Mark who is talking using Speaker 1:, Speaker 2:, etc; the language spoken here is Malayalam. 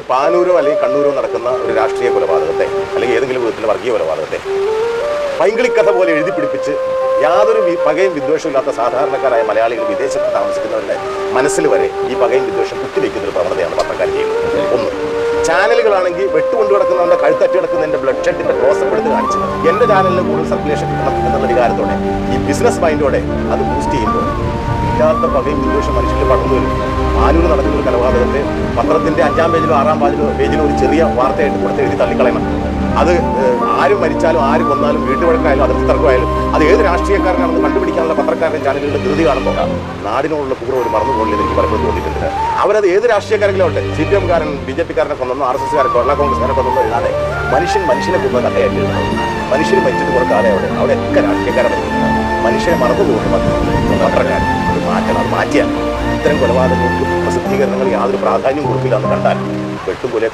Speaker 1: പാനൂരോ അല്ലെങ്കിൽ കണ്ണൂരോ നടക്കുന്ന ഒരു രാഷ്ട്രീയ കൊലപാതകത്തെ അല്ലെങ്കിൽ ഏതെങ്കിലും വിധത്തിലെ വർഗീയ കൊലപാതകത്തെ പൈങ്കിളിക്കഥ പോലെ എഴുതി പിടിപ്പിച്ച് യാതൊരു പകയും വിദ്വേഷമില്ലാത്ത സാധാരണക്കാരായ മലയാളികൾ വിദേശത്ത് താമസിക്കുന്നവരുടെ മനസ്സിൽ വരെ ഈ പകയും വിദ്വേഷം കുത്തിവെക്കുന്ന ഒരു പ്രവണതയാണ് പത്രക്കാർ ചെയ്യുന്നത്. ഒന്ന്, ചാനലുകളാണെങ്കിൽ വെട്ടുകൊണ്ട് കിടക്കുന്നവന്റെ കഴുത്തറ്റി കിടക്കുന്നതിന്റെ ബ്ലഡ് ഷെഡിന്റെ ക്ലോസപ്പ് എടുത്ത് കാണിച്ചത് എന്റെ ചാനലിന് കൂടുതൽ സർക്കുലേഷൻ കിട്ടണം എന്നുള്ള വികാരത്തോടെ ഈ ബിസിനസ് മൈൻഡോടെ അത് ബൂസ്റ്റ് ചെയ്യുമ്പോൾ ഇല്ലാത്ത പകയും വിദ്വേഷം മനുഷ്യരിൽ പടർന്നു വരും. പാനൂർ നടക്കുന്ന ഒരു കൊലപാതകത്തെ പത്രത്തിന്റെ 5-ാം പേജിലോ 6-ാം പേജിലോ ഒരു ചെറിയ വാർത്തയായിട്ട് കൊടുത്ത് എഴുതി തള്ളിക്കളയണം. അത് ആര് മരിച്ചാലും ആര് കൊന്നാലും വീട്ടുവഴക്കായാലും അതിർത്തർക്കമായാലും അത് ഏത് രാഷ്ട്രീയക്കാരനാണെന്ന് കണ്ടുപിടിക്കാനുള്ള പത്രക്കാരുടെ ചാനലുകളുടെ ധൃതി കാണുമ്പോൾ നാടിനോടുള്ള പൂർവ്വം ഒരു മറന്നുപോകില്ലെന്ന് എനിക്ക് പലപ്പോഴും തോന്നിയിട്ടുണ്ട്. അവരത് ഏത് രാഷ്ട്രീയക്കാരെങ്കിലും ഉണ്ട്, CPM കാരൻ BJP കാരനെ കൊന്നു, RSS കാരൻ കേരള കോൺഗ്രസ്സുകാരെ കൊന്നു എഴുതാതെ മനുഷ്യനെ കൊന്ന കഥയായിട്ട് മനുഷ്യർ മരിച്ചിട്ട് കൊടുക്കാതെ അവിടെ ഒക്കെ രാഷ്ട്രീയക്കാരെ പറ്റുന്നത് മനുഷ്യനെ മറന്നുപോകുന്നു പത്രക്കാർ. അത് മാറ്റണം, അത് മാറ്റിയാൽ ഇത്തരം കൊലപാതകങ്ങൾക്ക് പ്രസിദ്ധീകരണങ്ങൾ യാതൊരു പ്രാധാന്യവും കൊടുക്കില്ല എന്ന് കണ്ടാൽ വെട്ടുപോലെ